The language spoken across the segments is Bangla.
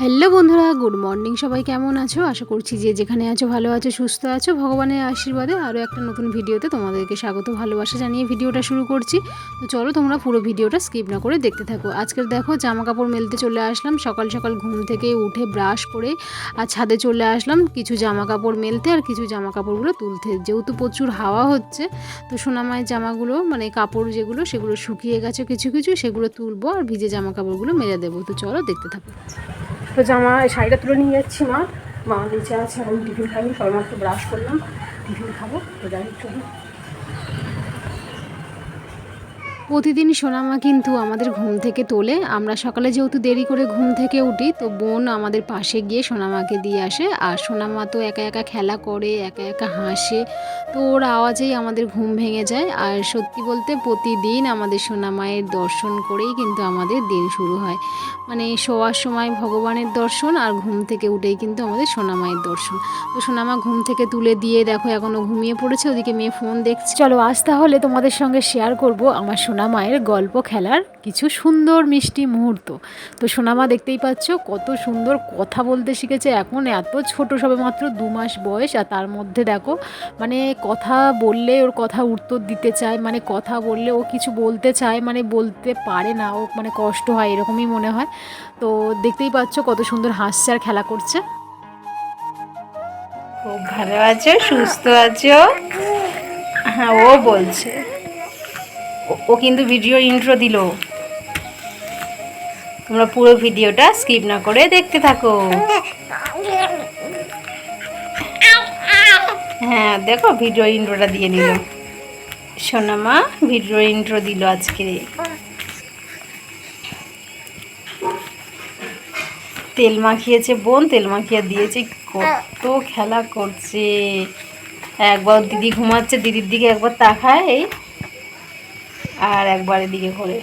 হ্যালো বন্ধুরা, গুড মর্নিং। সবাই কেমন আছো? আশা করছি যে যেখানে আছো ভালো আছো, সুস্থ আছো। ভগবানের আশীর্বাদে আরও একটা নতুন ভিডিওতে তোমাদেরকে স্বাগত, ভালোবাসা জানিয়ে ভিডিওটা শুরু করছি। তো চলো তোমরা পুরো ভিডিওটা স্কিপ না করে দেখতে থাকো। আজকের দেখো জামা কাপড় মেলতে চলে আসলাম। সকাল সকাল ঘুম থেকে উঠে ব্রাশ করে আর ছাদে চলে আসলাম কিছু জামা কাপড় মেলতে আর কিছু জামা কাপড়গুলো তুলতে। যেহেতু প্রচুর হাওয়া হচ্ছে, তো সোনামায়ের জামাগুলো মানে কাপড় যেগুলো সেগুলো শুকিয়ে গেছে কিছু কিছু, সেগুলো তুলবো আর ভিজে জামা কাপড়গুলো মেলে দেবো। তো চলো দেখতে থাকো। তো জামা শাড়িটা তুলে নিয়ে যাচ্ছি। মা নিচে আছে, এখন টিফিন খাইনি, সবেমাত্র ব্রাশ করলাম, টিফিন খাবো। তো যাই চলো। প্রতিদিন সোনামা কিন্তু আমাদের ঘুম থেকে তোলে। আমরা সকালে যেহেতু দেরি করে ঘুম থেকে উঠি, তো বোন আমাদের পাশে গিয়ে সোনামাকে দিয়ে আসে। আর সোনামা তো একা একা খেলা করে, একা একা হাসে, তো ওর আওয়াজেই আমাদের ঘুম ভেঙে যায়। আর সত্যি বলতে প্রতিদিন আমাদের সোনামায়ের দর্শন করেই কিন্তু আমাদের দিন শুরু হয়। মানে শোয়ার সময় ভগবানের দর্শন, আর ঘুম থেকে উঠেই কিন্তু আমাদের সোনামায়ের দর্শন। তো সোনামা ঘুম থেকে তুলে দিয়ে দেখো এখনও ঘুমিয়ে পড়েছে, ওদিকে মেয়ে ফোন দেখছে। চলো আজ তাহলে তোমাদের সঙ্গে শেয়ার করব আমার সোনামায়ের গল্প খেলার কিছু সুন্দর মিষ্টি মুহূর্ত। তো সোনামা দেখতেই পাচ্ছ কত সুন্দর কথা বলতে শিখেছে। এখন এত ছোট, সবে মাত্র 2 মাস বয়স, আর তার মধ্যে দেখো মানে কথা বললে ওর কথা উত্তর দিতে চায়, মানে কথা বললে ও কিছু বলতে চায়, মানে বলতে পারে না, ও মানে কষ্ট হয় এরকমই মনে হয়। তো দেখতেই পাচ্ছ কত সুন্দর হাসছে আর খেলা করছে। খুব ভালো আছো, সুস্থ আছো? হ্যাঁ, ও বলছে। ও কিন্তু ভিডিও ইন্ট্রো দিল, তোমরা পুরো ভিডিওটা স্কিপ না করে দেখতে থাকো। হ্যাঁ দেখো, ভিডিও ইন্ট্রোটা দিয়ে নিল সোনামা, ভিডিও ইন্ট্রো দিল আজকে। তেল মাখিয়েছে বোন, তেল মাখিয়ে দিয়েছে, কত খেলা করছে। একবার দিদি ঘুমাচ্ছে, দিদির দিকে একবার তাকায় এই, আর একবার এদিকে করে।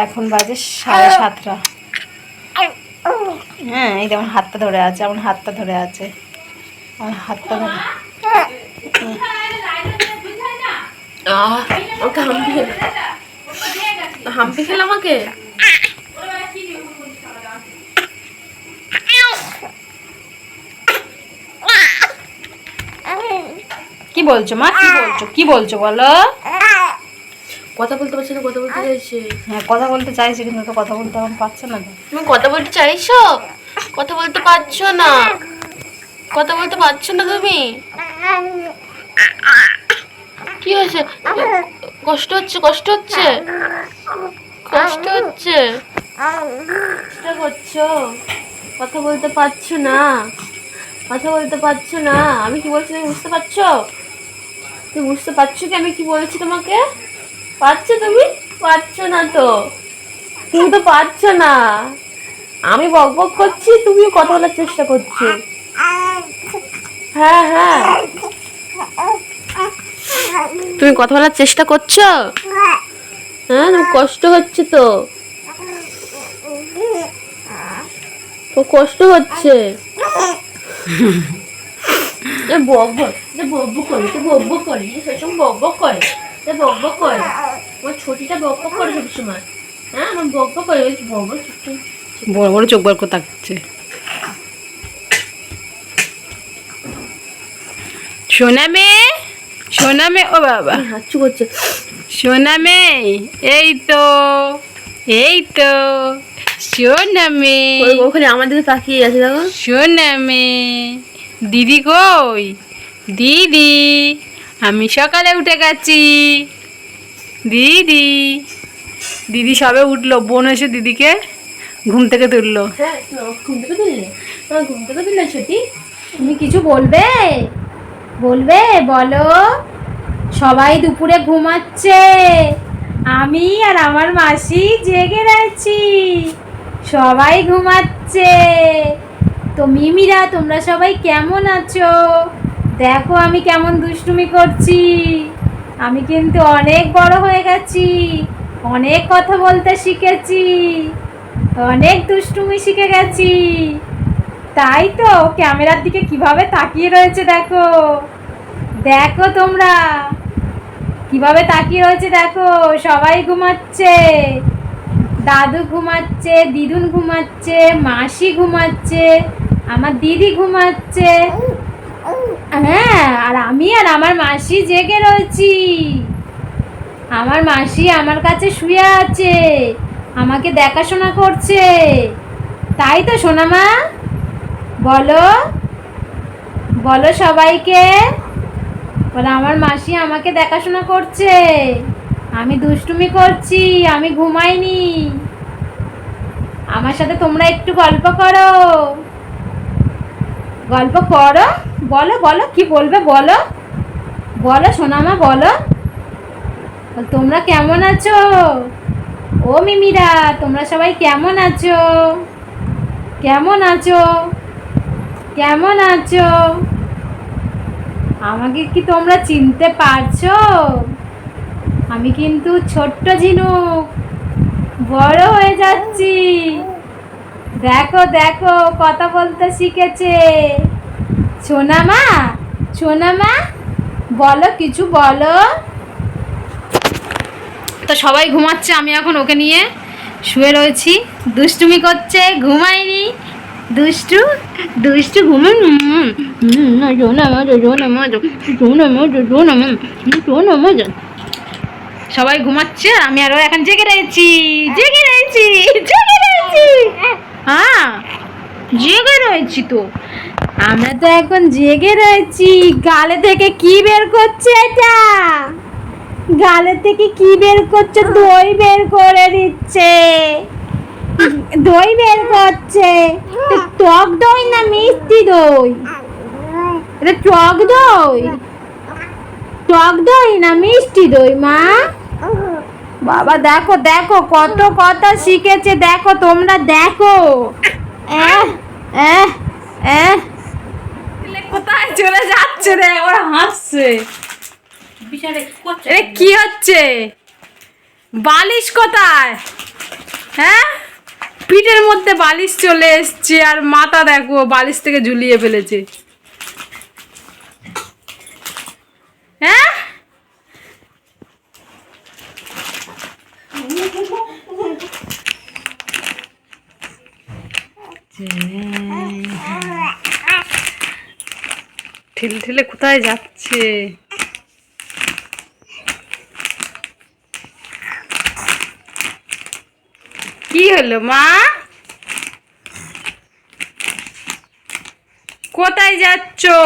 এখন বাজে 7:30। হ্যাঁ, এই যেমন হাতটা ধরে আছে, আমার হাতটা ধরে আছে, আমার হাতটা ধরে। ওকে হাম্পি খেল আমাকে। কি বলছো মা, কি বলছো, কি বলছো বলো? কথা বলতে পারছে না, কথা বলতে চাইছে। হ্যাঁ কথা বলতে চাইছে, কিন্তু তো কথা বলতে এখন পারছে না তো। তুমি কথা বলতে চাইছো, কথা বলতে পারছো না, কথা বলতে পারছো না তুমি। কি হয়েছে? কষ্ট হচ্ছে, কষ্ট হচ্ছে, কষ্ট হচ্ছে, চেষ্টা করছো, কথা বলতে পারছো না, কথা বলতে পারছো না। আমি কি বলছি তুমি বুঝতে পারছো? তুমি বুঝতে পারছো কি আমি কি বলছি তোমাকে? পারছো তুমি? পারছো না তো, তুমি তো পারছো না। আমি বক বক করছি, তুমিও কথা বলার চেষ্টা করছো। হ্যাঁ হ্যাঁ, তুমি কথা বলার চেষ্টা করছো। হ্যাঁ, তোমার কষ্ট হচ্ছে তো, তো কষ্ট হচ্ছে। বক বক, বক বক করে, বক বক করে, সবসময় বক বক করে, বক বক করে। আমার ছোটিটা বক বক করে সবসময়। হ্যাঁ, আমার বক বক করে, বক বক। বড় বড় চোখ বার করে তাকাচ্ছে। সোনা মেয়ে, সোনা মেয়ে, ও বাবা হাঁচু করছে। সোনা মেয়ে, এই তো, এই তো সোনা মেয়ে, ওখানে আমার দিকে তাকিয়ে আছে দেখো। সোনা মেয়ে। দিদি কই? দিদি, আমি সকালে উঠে গেছি। দিদি, দিদি সবে উঠলো, বোন এসে দিদিকে ঘুম থেকে তুললো। হ্যাঁ, ঘুম থেকে তুললে, ঘুম থেকে তুললে ছোটি। তুমি কিছু বলবে? বলবে, বলো। সবাই দুপুরে ঘুমাচ্ছে, আমি আর আমার মাসি জেগে রয়েছি, সবাই ঘুমাচ্ছে। তো মিমিরা, তোমরা সবাই কেমন আছো? দেখো আমি কেমন দুষ্টুমি করছি। আমি কিন্তু অনেক বড় হয়ে গেছি, অনেক কথা বলতে শিখেছি, অনেক দুষ্টুমি শিখে গেছি। তাই তো ক্যামেরার দিকে কিভাবে তাকিয়ে রয়েছে দেখো, দেখো তোমরা কিভাবে তাকিয়ে রয়েছে দেখো, সবাই ঘুমাচ্ছে। দাদু ঘুমাচ্ছে, দিদুন ঘুমাচ্ছে, মাসি ঘুমাচ্ছে, আমার দিদি ঘুমাচ্ছে। হ্যাঁ, আর আমি আর আমার মাসি জেগে রয়েছি। আমার মাসি আমার কাছে শুয়ে আছে, আমাকে দেখাশোনা করছে। তাই তো সোনামা? বলো, বলো সবাইকে, বলো আমার মাসি আমাকে দেখাশোনা করছে, আমি দুষ্টুমি করছি, আমি ঘুমাইনি। আমার সাথে তোমরা একটু গল্প করো, গল্প করো। বলো বলো, কি বলবে বলো, বলো সোনামা বলো। তোমরা কেমন আছো? ও মিমিরা, তোমরা সবাই কেমন আছো? কেমন আছো? কেমন আছো? আমাকে কি তোমরা চিনতে পারছো? আমি কিন্তু ছোট্ট ঝিনুক, বড় হয়ে যাচ্ছি। দেখো দেখো, কথা বলতে শিখেছে। সোনামা, সোনামা বলো, কিছু বলো। তো সবাই ঘুমাচ্ছে, আমি এখন ওকে নিয়ে শুয়ে রয়েছি। দুষ্টুমি করছে, ঘুমায়নি। দুষ্টু দুষ্টু ঘুমান। সবাই ঘুমাচ্ছে, আমি আরো এখন জেগে রয়েছি, জেগে রয়েছি, জেগে রয়েছি। হ্যাঁ, জেগে রয়েছি তো। আমরা তো এখন জেগে রয়েছি। গালে থেকে কি বের করছে এটা? গালে থেকে কি বের করছে? দই বের করে দিচ্ছে, দই বের করছে। টক দই না মিষ্টি দই? এটা টক দই, টক দই না মিষ্টি দই মা? বাবা দেখো দেখো, কত কথা শিখেছে, দেখো তোমরা দেখো। কোথায় চলে যাচ্ছে রে? ওরা হাসছে। এ কি হচ্ছে? বালিশ কোথায়? হ্যাঁ, পিঠের মধ্যে বালিশ চলে এসছে, আর মাথা দেখো বালিশ থেকে ঝুলিয়ে ফেলেছে। হ্যাঁ, ঠেলে ঠেলে কোথায় যাচ্ছে? কি হলো মা? কোথায় যাচ্ছো?